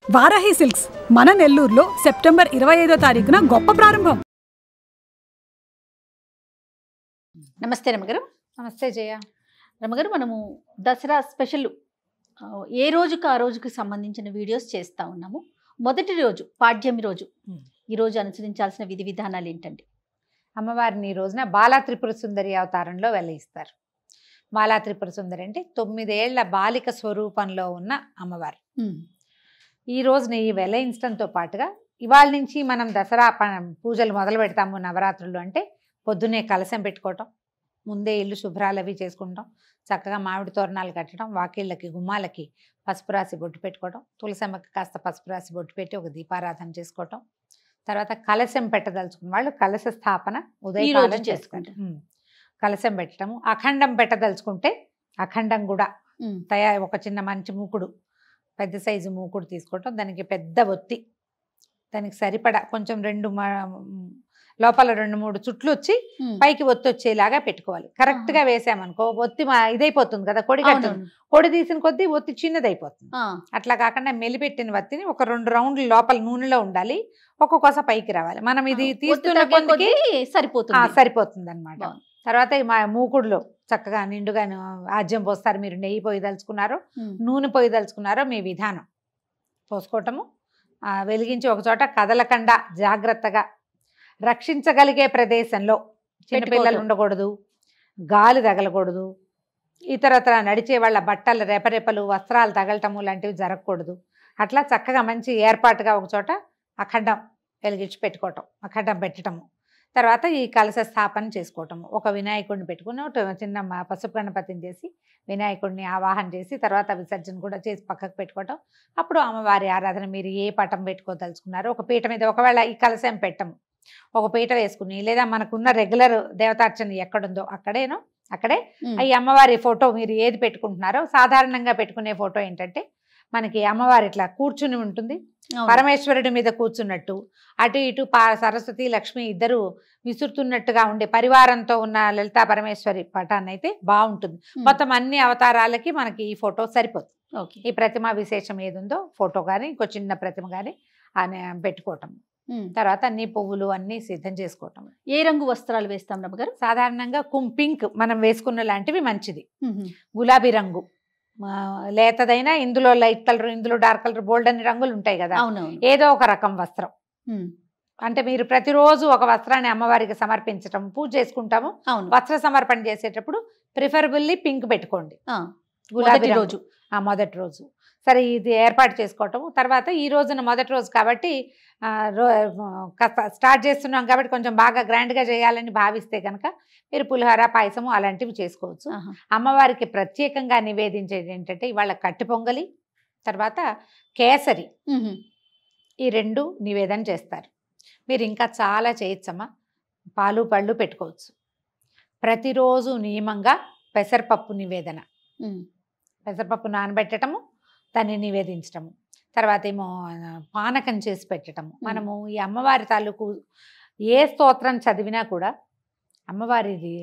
Varahi silks మన నెల్లూరులో September 25వ తారీఖున గొప్ప ప్రారంభం. నమస్తే రమగారు. నమస్తే జయ. రమగారు, మనము దసరా స్పెషల్ ఏ రోజుకి ఆ రోజుకి సంబంధించిన వీడియోస్ చేస్తూ ఉన్నాము. మొదటి రోజు పాడ్యమి రోజు, ఈరోజు అనుసరించాల్సిన విధి విధానాలు ఏంటండి? అమ్మవారిని ఈ రోజున బాలా త్రిపుర సుందరి అవతారంలో వెలయిస్తారు. బాలా త్రిపుర సుందరి అంటే 9 ఏళ్ల బాలిక స్వరూపంలో ఉన్న అమ్మవారు. ఈ రోజున ఈ వెలయించడంతో పాటుగా ఇవాళ నుంచి మనం దసరా పూజలు మొదలు పెడతాము. నవరాత్రులు అంటే పొద్దున్నే కలశం పెట్టుకోవటం, ముందే ఇల్లు శుభ్రాలు అవి చేసుకుంటాం, చక్కగా మామిడి తోరణాలు కట్టడం, వాకిళ్ళకి గుమ్మాలకి పసుపు రాసి బొట్టు పెట్టుకోవడం, తులసమ్మకి కాస్త పసుపు రాసి బొట్టు పెట్టి ఒక దీపారాధన చేసుకోవటం, తర్వాత కలశం పెట్టదలుచుకున్న వాళ్ళు కలశ స్థాపన ఉదయం చేసుకుంటాం. కలశం పెట్టడము, అఖండం పెట్టదలుచుకుంటే అఖండం కూడా ఒక చిన్న మంచి మూకుడు, పెద్ద సైజు మూకుడు తీసుకోవటం, దానికి పెద్ద ఒత్తి, దానికి సరిపడా కొంచెం లోపల 2-3 చుట్లు వచ్చి పైకి ఒత్తి వచ్చేలాగా పెట్టుకోవాలి. కరెక్ట్గా వేసామనుకో ఒత్తి ఇదైపోతుంది కదా, పొడి తీసిన కొద్దీ ఒత్తి చిన్నదైపోతుంది. అట్లా కాకుండా మెలిపెట్టిన ఒత్తిని ఒక 2 రౌండ్లు లోపల నూనెలో ఉండాలి, ఒక్కొక్కస పైకి రావాలి. మనం ఇది తీస్తున్న కొద్దికి సరిపోతుంది అనమాట. తర్వాత మా మూకుడులో చక్కగా నిండుగా ఆజ్యం పోస్తారు. మీరు నెయ్యి పొయ్యి దలుచుకున్నారో నూనె పొయ్యి దలుచుకున్నారో మీ విధానం పోసుకోవటము. వెలిగించి ఒకచోట కదలకుండా జాగ్రత్తగా రక్షించగలిగే ప్రదేశంలో, చిన్నపిల్లలు ఉండకూడదు, గాలి తగలకూడదు, ఇతరత్ర నడిచే వాళ్ళ బట్టలు రెపరెపలు వస్త్రాలు తగలటము లాంటివి జరగకూడదు. అట్లా చక్కగా మంచి ఏర్పాటుగా ఒకచోట అఖండం వెలిగించి పెట్టుకోవటం, అఖండం పెట్టడము. తర్వాత ఈ కలశ స్థాపన చేసుకోవటము. ఒక వినాయకుడిని పెట్టుకుని చిన్న పసుపు గణపతిని చేసి వినాయకుడిని ఆవాహన చేసి తర్వాత విసర్జన కూడా చేసి పక్కకు పెట్టుకోవటం. అప్పుడు అమ్మవారి ఆరాధన మీరు ఏ పటం పెట్టుకోదలుచుకున్నారో ఒక పీట మీద, ఒకవేళ ఈ కలశం పెట్టము ఒక పీట వేసుకుని, లేదా మనకున్న రెగ్యులర్ దేవతార్చన ఎక్కడుందో అక్కడే ఈ అమ్మవారి ఫోటో మీరు ఏది పెట్టుకుంటున్నారో, సాధారణంగా పెట్టుకునే ఫోటో ఏంటంటే మనకి అమ్మవారి ఇట్లా కూర్చుని ఉంటుంది, పరమేశ్వరుడి మీద కూర్చున్నట్టు, అటు ఇటు సరస్వతి లక్ష్మి ఇద్దరు విసురుతున్నట్టుగా ఉండే పరివారంతో ఉన్న లలితా పరమేశ్వరి పటాన్ని అయితే బాగుంటుంది. మొత్తం అన్ని అవతారాలకి మనకి ఈ ఫోటో సరిపోతుంది. ఈ ప్రతిమ విశేషం ఏదుందో ఫోటో కానీ ఇంకో చిన్న ప్రతిమ కానీ పెట్టుకోవటం. తర్వాత అన్ని పువ్వులు అన్ని సిద్ధం చేసుకోవటం. ఏ రంగు వస్త్రాలు వేస్తాం రమ్మగారు? సాధారణంగా పింక్ మనం వేసుకున్న లాంటివి మంచిది. గులాబీ రంగు లేతదైనా, ఇందులో లైట్ కలర్, ఇందులో డార్క్ కలర్, బోల్డ్ అన్ని రంగులు ఉంటాయి కదా, ఏదో ఒక రకం వస్త్రం. అంటే మీరు ప్రతిరోజు ఒక వస్త్రాన్ని అమ్మవారికి సమర్పించటం, పూజ చేసుకుంటాము. వస్త్ర సమర్పణ చేసేటప్పుడు ప్రిఫరబుల్లీ పింక్ పెట్టుకోండి గులాబీ రోజు, మొదటి రోజు. సరే, ఇది ఏర్పాటు చేసుకోవటము. తర్వాత ఈ రోజున మొదటి రోజు కాబట్టి స్టార్ట్ చేస్తున్నాం కాబట్టి కొంచెం బాగా గ్రాండ్గా చేయాలని భావిస్తే కనుక మీరు పులిహోర, పాయసము అలాంటివి చేసుకోవచ్చు. అమ్మవారికి ప్రత్యేకంగా నివేదించేది ఏంటంటే ఇవాళ కట్టి పొంగలి, తర్వాత కేసరి, ఈ 2 నివేదన చేస్తారు. మీరు ఇంకా చాలా చేయొచ్చమ్మా. పాలు పళ్ళు పెట్టుకోవచ్చు. ప్రతిరోజు నియమంగా పెసరపప్పు నివేదన, పెసరపప్పు నానబెట్టడము, దాన్ని నివేదించటము. తర్వాత ఏమో పానకం చేసి పెట్టడము. మనము ఈ అమ్మవారి తాలూకు ఏ స్తోత్రం చదివినా కూడా అమ్మవారిది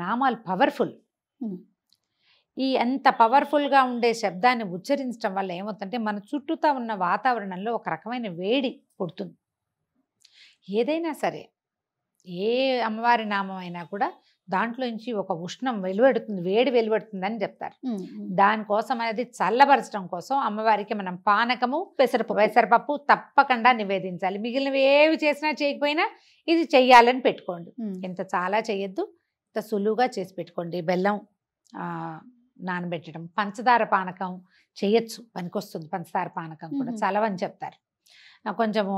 నామాలు పవర్ఫుల్. ఈ ఎంత పవర్ఫుల్గా ఉండే శబ్దాన్ని ఉచ్చరించడం వల్ల ఏమవుతుందంటే మన చుట్టూతా ఉన్న వాతావరణంలో ఒక రకమైన వేడి పుడుతుంది. ఏదైనా సరే, ఏ అమ్మవారి నామం అయినా కూడా దాంట్లోంచి ఒక ఉష్ణం వెలువడుతుంది, వేడి వెలువడుతుందని చెప్తారు. దానికోసం అనేది చల్లబరచడం కోసం అమ్మవారికి మనం పానకము, పెసరపప్పు తప్పకుండా నివేదించాలి. మిగిలినవి ఏవి చేసినా చేయకపోయినా ఇది చెయ్యాలని పెట్టుకోండి. ఇంత చాలా చేయొద్దు, ఇంత సులువుగా చేసి పెట్టుకోండి. బెల్లం నానబెట్టడం, పంచదార పానకం చేయొచ్చు, పనికొస్తుంది. పంచదార పానకం కూడా చలవని చెప్తారు. కొంచెము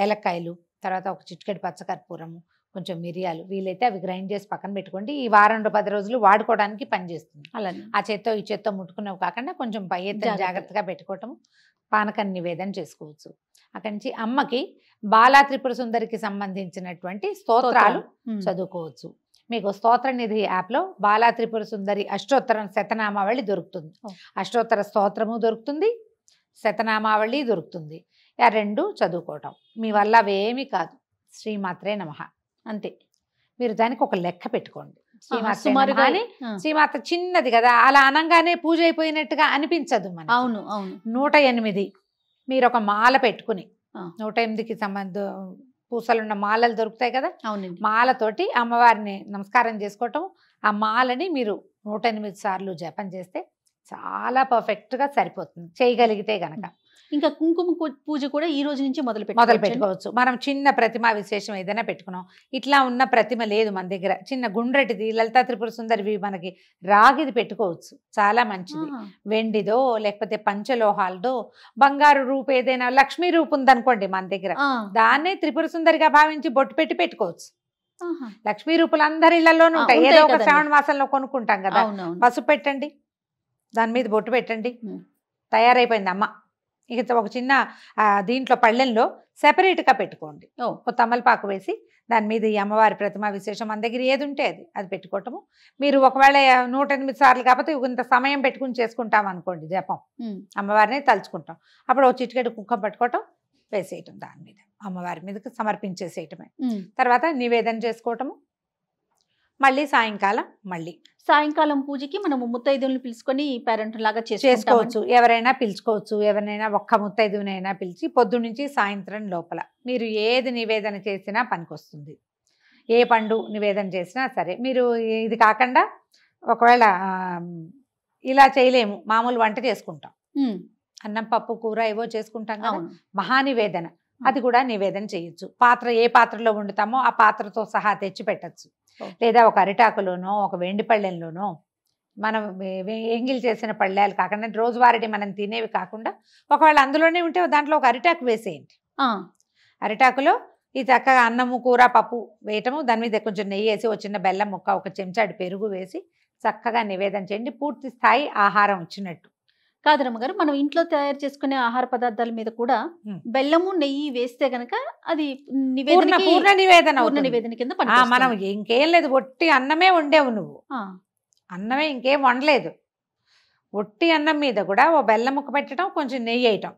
ఏలక్కాయలు, తర్వాత ఒక చిటికెడు పచ్చకర్పూరము, కొంచెం మిరియాలు, వీలైతే అవి గ్రైండ్ చేసి పక్కన పెట్టుకోండి. ఈ వారం 10 రోజులు వాడుకోవడానికి పనిచేస్తుంది. అలానే ఆ చేత్తో ఈ చేత్తో ముట్టుకునేవి కాకుండా కొంచెం పై ఎత్తున జాగ్రత్తగా పెట్టుకోవటం, పానకం నివేదన చేసుకోవచ్చు. అక్కడి నుంచి అమ్మకి బాలా త్రిపుర సుందరికి సంబంధించినటువంటి స్తోత్రాలు చదువుకోవచ్చు. మీకు స్తోత్ర నిధి యాప్లో బాలా త్రిపుర సుందరి అష్టోత్తరం శతనామావళి దొరుకుతుంది. అష్టోత్తర స్తోత్రము దొరుకుతుంది, శతనామావళి దొరుకుతుంది. ఆ 2 చదువుకోవటం మీ వల్ల అవేమీ కాదు. శ్రీమాత్రే నమః అంతే. మీరు దానికి ఒక లెక్క పెట్టుకోండి. శ్రీమాత చిన్నది కదా, అలా అనంగానే పూజ అయిపోయినట్టుగా అనిపించదు మనకి. 108 మీరు ఒక మాల పెట్టుకుని ఆ. 108కి పూసలున్న మాలలు దొరుకుతాయి కదా, అవునండి. మాలతోటి అమ్మవారిని నమస్కారం చేసుకోవటం, ఆ మాలని మీరు 108 సార్లు జపం చేస్తే చాలా పర్ఫెక్ట్గా సరిపోతుంది చేయగలిగితే గనక. ఇంకా కుంకుమ పూజ కూడా ఈ రోజు నుంచి మొదలు పెట్టుకోవచ్చు. మనం చిన్న ప్రతిమ విశేషం ఏదైనా పెట్టుకున్నాం, ఇట్లా ఉన్న ప్రతిమ లేదు మన దగ్గర, చిన్న గుండ్రటిది లలితా త్రిపుర సుందరివి మనకి రాగిది పెట్టుకోవచ్చు, చాలా మంచిది. వెండిదో లేకపోతే పంచలోహాలదో బంగారు రూపు ఏదైనా లక్ష్మీ రూపు ఉందనుకోండి మన దగ్గర, దాన్నే త్రిపుర సుందరిగా భావించి బొట్టు పెట్టి పెట్టుకోవచ్చు. లక్ష్మీ రూపులు అందరి ఇళ్లలోనూ ఉంటాయి, ఏదో ఒక శ్రావణ మాసంలో కొనుక్కుంటాం కదా, పసుపు పెట్టండి, దాని మీద బొట్టు పెట్టండి, తయారైపోయింది అమ్మ. ఇక ఒక చిన్న దీంట్లో పళ్ళెంలో సెపరేట్గా పెట్టుకోండి, తమలపాకు వేసి దాని మీద ఈ అమ్మవారి ప్రతిమ విశేషం మన దగ్గర ఏది ఉంటే అది పెట్టుకోవటము. మీరు ఒకవేళ 108 సార్లు కాకపోతే ఇంత సమయం పెట్టుకుని చేసుకుంటాం అనుకోండి జపం, అమ్మవారిని తలుచుకుంటాం, అప్పుడు ఒక చిటికెడు కుంకుమ పట్టుకోవటం, వేసేయటం దాని మీద, అమ్మవారి మీదకి సమర్పించేసేయటమే. తర్వాత నివేదన చేసుకోవటము, మళ్ళీ సాయంకాలం పూజకి మనము ముత్తైదువులను పిలుచుకొని పేరెంట్ లాగా చేసుకోవచ్చు. ఎవరైనా పిలుచుకోవచ్చు, ఎవరినైనా ఒక్క ముత్తైదువునైనా పిలిచి పొద్దు నుంచి సాయంత్రం లోపల మీరు ఏది నివేదన చేసినా పనికొస్తుంది. ఏ పండు నివేదన చేసినా సరే. మీరు ఇది కాకుండా ఒకవేళ ఇలా చేయలేము, మామూలు వంట చేసుకుంటాం, అన్నం పప్పు కూర ఏవో చేసుకుంటాం కదా, మహానివేదన అది కూడా నివేదన చేయొచ్చు. పాత్ర ఏ పాత్రలో వండుతామో ఆ పాత్రతో సహా తెచ్చి పెట్టచ్చు, లేదా ఒక అరిటాకులోనో ఒక వెండి పళ్ళెంలోనో, మనం ఎంగిల్ చేసిన పళ్ళాలు కాకుండా రోజువారీ మనం తినేవి కాకుండా ఒకవేళ అందులోనే ఉంటే దాంట్లో ఒక అరిటాకు వేసేయండి. అరిటాకులో ఈ చక్కగా అన్నము కూర పప్పు వేయటము, దాని మీద కొంచెం నెయ్యి వేసి ఒక చిన్న బెల్లం ముక్క ఒక చెంచాడు పెరుగు వేసి చక్కగా నివేదన చేయండి. పూర్తి స్థాయి ఆహారం వచ్చినట్టు. కాదు రమ్మగారు, మనం ఇంట్లో తయారు చేసుకునే ఆహార పదార్థాల మీద కూడా బెల్లము నెయ్యి వేస్తే గనక అది పూర్ణ నివేదన కింద మనం ఇంకేం లేదు, ఒట్టి అన్నమే వండేవు నువ్వు, అన్నమే ఇంకేం వండలేదు, ఒట్టి అన్నం మీద కూడా ఓ బెల్లం ముక్క పెట్టడం, కొంచెం నెయ్యి వేయటం,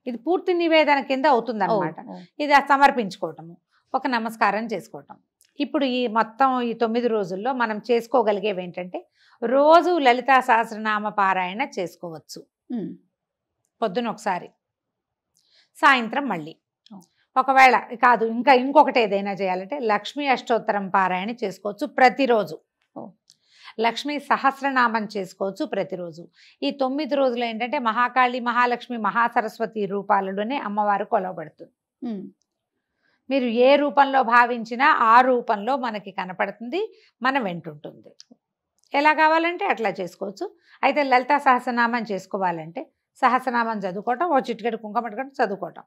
ఇది పూర్తి నివేదన కింద అవుతుంది అన్నమాట. ఇది సమర్పించుకోవటము, ఒక నమస్కారం చేసుకోవటం. ఇప్పుడు ఈ మొత్తం ఈ 9 రోజుల్లో మనం చేసుకోగలిగేవి ఏంటంటే, రోజు లలితా సహస్రనామ పారాయణ చేసుకోవచ్చు. పొద్దున ఒకసారి, సాయంత్రం మళ్ళీ. ఒకవేళ కాదు ఇంకా ఇంకొకటి ఏదైనా చేయాలంటే లక్ష్మీ అష్టోత్తరం పారాయణ చేసుకోవచ్చు ప్రతిరోజు, లక్ష్మీ సహస్రనామం చేసుకోవచ్చు ప్రతిరోజు. ఈ 9 రోజులు ఏంటంటే మహాకాళి, మహాలక్ష్మి, మహాసరస్వతి రూపాలలోనే అమ్మవారు కొలవబడుతుంది. మీరు ఏ రూపంలో భావించినా ఆ రూపంలో మనకి కనపడుతుంది, మనం వెంటుంటుంది. ఎలా కావాలంటే అట్లా చేసుకోవచ్చు. అయితే లలితా సహస్రనామం చేసుకోవాలంటే సహస్రనామం చదువుకోవటం, ఓ చిటికెడు కుంకుమ పెట్టుకోవటం, చదువుకోవటం,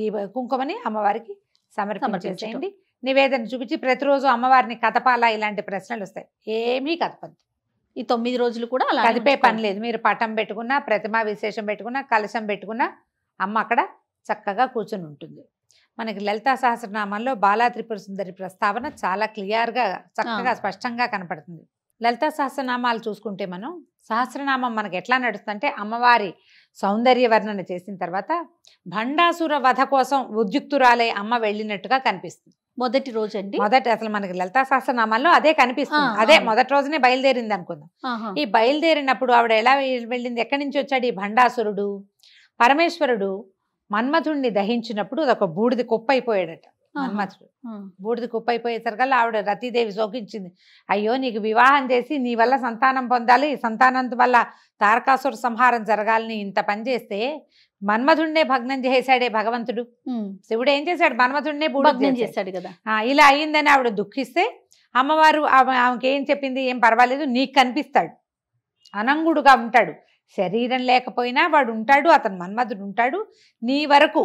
ఈ కుంకుమని అమ్మవారికి సమర్పించేసేయండి. నివేదన చూపించి ప్రతిరోజు అమ్మవారిని కదపాలా ఇలాంటి ప్రశ్నలు వస్తాయి, ఏమీ కదపద్దు. ఈ 9 రోజులు కూడా అలా కదిపే పని లేదు. మీరు పటం పెట్టుకున్నా, ప్రతిమా విశేషం పెట్టుకున్నా, కలశం పెట్టుకున్నా అమ్మ అక్కడ చక్కగా కూర్చుని ఉంటుంది. మనకి లలితా సహస్రనామంలో బాలా త్రిపుర సుందరి ప్రస్తావన చాలా క్లియర్గా చక్కగా స్పష్టంగా కనపడుతుంది. లలితా సహస్రనామాలు చూసుకుంటే మనం సహస్రనామం మనకి ఎట్లా నడుస్తుందంటే, అమ్మవారి సౌందర్య వర్ణన చేసిన తర్వాత భండాసుర వధ కోసం ఉద్యుక్తురాలై అమ్మ వెళ్ళినట్టుగా కనిపిస్తుంది. మొదటి రోజు అండి, మొదటి అసలు మనకి లలితా సహస్రనామాల్లో అదే కనిపిస్తుంది. అదే మొదటి రోజునే బయలుదేరింది అనుకుందాం. ఈ బయలుదేరినప్పుడు ఆవిడ ఎలా వెళ్ళింది, ఎక్కడి నుంచి వచ్చాడు ఈ భండాసురుడు? పరమేశ్వరుడు మన్మథుడిని దహించినప్పుడు అదొక బూడిది కుప్ప అయిపోయాడట. మన్మథుడు బూడిది కుప్ప అయిపోయేసరికల్లా ఆవిడ రతీదేవి శోకించింది. అయ్యో, నీకు వివాహం చేసి నీ వల్ల సంతానం పొందాలి, సంతానం వల్ల తారకాసుర సంహారం జరగాలని ఇంత పని చేస్తే మన్మథుడినే భగ్నం చేశాడే భగవంతుడు. శివుడు ఏం చేశాడు? మన్మథుడినే బూడిద చేశాడు కదా. ఇలా అయ్యిందని ఆవిడ దుఃఖిస్తే అమ్మవారు ఆమెకి ఏం చెప్పింది, ఏం పర్వాలేదు, నీకు కనిపిస్తాడు, అనంగుడుగా ఉంటాడు, శరీరం లేకపోయినా వాడు ఉంటాడు, అతను మన్మథుడు ఉంటాడు, నీ వరకు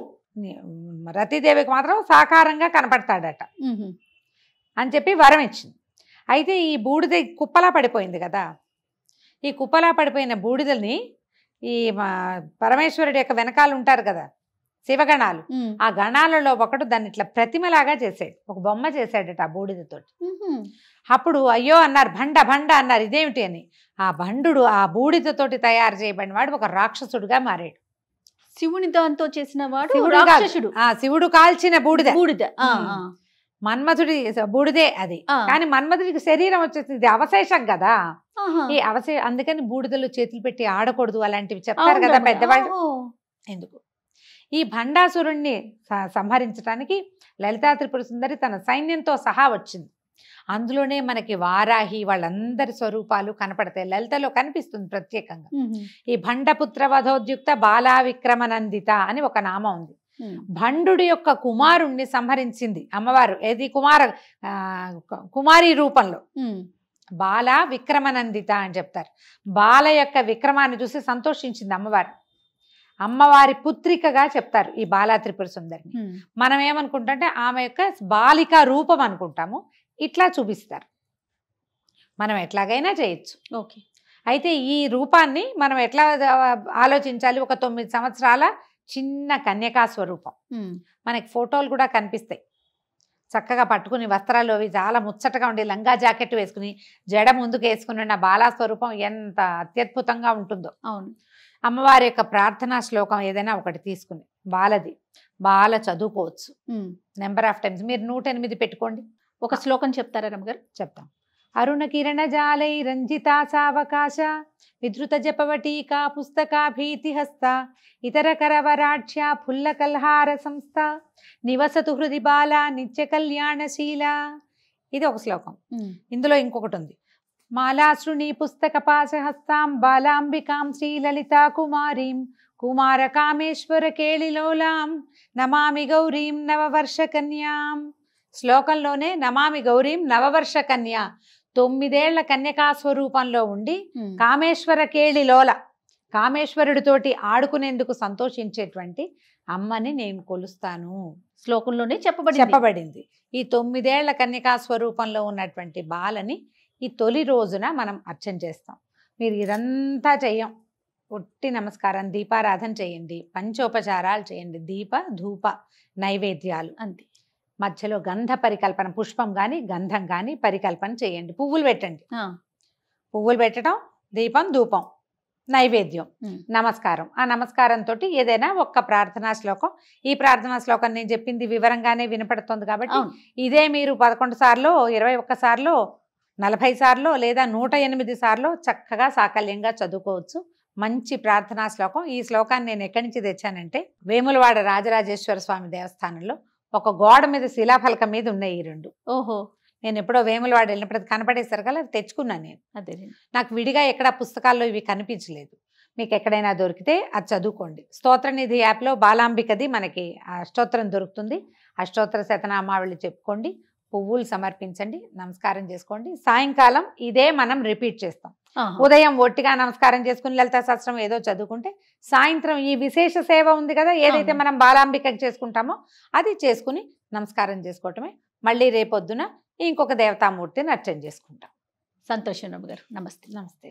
రతీదేవికి మాత్రం సాకారంగా కనపడతాడట అని చెప్పి వరం ఇచ్చింది. అయితే ఈ బూడిద కుప్పలా పడిపోయింది కదా, ఈ కుప్పలా పడిపోయిన బూడిదని ఈ పరమేశ్వరుడి యొక్క వెనకాల ఉంటారు కదా శివగణాలు, ఆ గణాలలో ఒకడు దాన్ని ఇట్లా ప్రతిమలాగా చేసాడు, ఒక బొమ్మ చేశాడట ఆ బూడిదతోటి. అప్పుడు అయ్యో అన్నారు, భండ భండ అన్నారు, ఇదేమిటి అని. ఆ భండు ఆ బూడిదతోటి తయారు చేయబడిన వాడు ఒక రాక్షసుడుగా మారాడు. శివుని దాంతో చేసిన వాడు శివుడు కాల్చిన బూడిద. మన్మధుడి బూడిదే అది. ఆ. కానీ మన్మధుడికి శరీరం వచ్చేసింది, ఇది అవశేషం కదా. ఆహా. ఈ అందుకని బూడిదలో చేతులు పెట్టి ఆడకూడదు అలాంటివి చెప్తారు కదా అవునమ్మా. పెద్దవాళ్ళు. ఓహో. ఎందుకు ఈ భండాసురుణ్ణి సంహరించడానికి లలితా త్రిపుర సుందరి తన సైన్యంతో సహా వచ్చింది. అందులోనే మనకి వారాహి వాళ్ళందరి స్వరూపాలు కనపడతాయి, లలితలో కనిపిస్తుంది ప్రత్యేకంగా. ఈ భండపుత్ర వధోద్యుక్త బాలా విక్రమనందిత అని ఒక నామం ఉంది. భండుడి యొక్క కుమారుణ్ణి సంహరించింది అమ్మవారు. ఏది కుమారి రూపంలో బాల విక్రమనందిత అని చెప్తారు. బాల యొక్క విక్రమాన్ని చూసి సంతోషించింది అమ్మవారు. అమ్మవారి పుత్రికగా చెప్తారు ఈ బాలా త్రిపుర సుందరిని. మనం ఏమనుకుంటే ఆమె యొక్క బాలిక రూపం అనుకుంటాము, ఇట్లా చూపిస్తారు. మనం ఎట్లాగైనా చేయొచ్చు. ఓకే. అయితే ఈ రూపాన్ని మనం ఎట్లా ఆలోచించాలి? ఒక 9 సంవత్సరాల చిన్న కన్యకా స్వరూపం. మనకి ఫోటోలు కూడా కనిపిస్తాయి. చక్కగా పట్టుకుని వస్త్రాలు అవి చాలా ముచ్చటగా ఉండి లంగా జాకెట్ వేసుకుని జడ ముందుకు వేసుకుని ఉన్న బాలా స్వరూపం ఎంత అత్యద్భుతంగా ఉంటుందో. అవును. అమ్మవారి యొక్క ప్రార్థనా శ్లోకం ఏదైనా ఒకటి తీసుకుని బాల చదువుకోవచ్చు నెంబర్ ఆఫ్ టైమ్స్. మీరు 108 పెట్టుకోండి. ఒక శ్లోకం చెప్తారా రమ్మగారు? చెప్తాం. అరుణ కిరణ జాలై రంజితా సావకాశ విధృత జపవటీకా పుస్తకా భీతిహస్త ఇతర కరవరాఢ్య ఫుల్ల కల్హార సంస్థ నివసతు హృది బాల నిత్య కళ్యాణశీల. ఇది ఒక శ్లోకం. ఇందులో ఇంకొకటి ఉంది. మాలాశ్రుణి పుస్తక పాశహస్తాం బాలాంబికాం శ్రీలలితా కుమారీం కుమార కామేశ్వర కేళిలోలాం నమామి గౌరీం నవవర్ష కన్యాం. శ్లోకంలోనే నమామి గౌరీం నవవర్ష కన్యా, 9 ఏళ్ల కన్యకా స్వరూపంలో ఉండి కామేశ్వర కేళిలోల కామేశ్వరుడితోటి ఆడుకునేందుకు సంతోషించేటువంటి అమ్మని నేను కొలుస్తాను. శ్లోకంలోనే చెప్పబడింది. ఈ 9 ఏళ్ల కన్యకా స్వరూపంలో ఉన్నటువంటి బాలని ఈ తొలి రోజున మనం అర్చన చేస్తాం. మీరు ఇదంతా చెయ్యం, ఒట్టి నమస్కారం, దీపారాధన చేయండి, పంచోపచారాలు చేయండి, దీప ధూప నైవేద్యాలు అంతే. మధ్యలో గంధ పరికల్పన, పుష్పం కానీ గంధం కానీ పరికల్పన చేయండి. పువ్వులు పెట్టండి. పువ్వులు పెట్టడం, దీపం ధూపం నైవేద్యం, నమస్కారం. ఆ నమస్కారంతో ఏదైనా ఒక్క ప్రార్థనా శ్లోకం, ఈ ప్రార్థనా శ్లోకం నేను చెప్పింది వివరంగానే వినపడుతుంది కాబట్టి ఇదే మీరు 11 సార్లు 21 సార్లు 40 సార్లు లేదా 108 సార్లు చక్కగా సాకల్యంగా చదువుకోవచ్చు. మంచి ప్రార్థనా శ్లోకం. ఈ శ్లోకాన్ని నేను ఎక్కడి నుంచి తెచ్చానంటే వేములవాడ రాజరాజేశ్వర స్వామి దేవస్థానంలో ఒక గోడ మీద శిలాఫలకం మీద ఉన్నాయి ఈ 2. ఓహో. నేను ఎప్పుడో వేములవాడ వెళ్ళినప్పుడు అది కనపడేసరికి అది తెచ్చుకున్నాను నేను. అదే నాకు విడిగా ఎక్కడ పుస్తకాల్లో ఇవి కనిపించలేదు. మీకు ఎక్కడైనా దొరికితే అది చదువుకోండి. స్తోత్రనిధి యాప్లో బాలాంబికది మనకి అష్టోత్తరం దొరుకుతుంది. అష్టోత్తర శతనామావళి చెప్పుకోండి, పువ్వులు సమర్పించండి, నమస్కారం చేసుకోండి. సాయంకాలం ఇదే మనం రిపీట్ చేస్తాం. ఉదయం ఒట్టిగా నమస్కారం చేసుకుని లలితా సహస్రం ఏదో చదువుకుంటే, సాయంత్రం ఈ విశేష సేవ ఉంది కదా, ఏదైతే మనం బాలాంబికకి చేసుకుంటామో అది చేసుకుని నమస్కారం చేసుకోవటమే. మళ్ళీ రేపొద్దున ఇంకొక దేవతామూర్తిని అర్చన చేసుకుంటాం. సంతోషం రమ్మ గారు. నమస్తే. నమస్తే.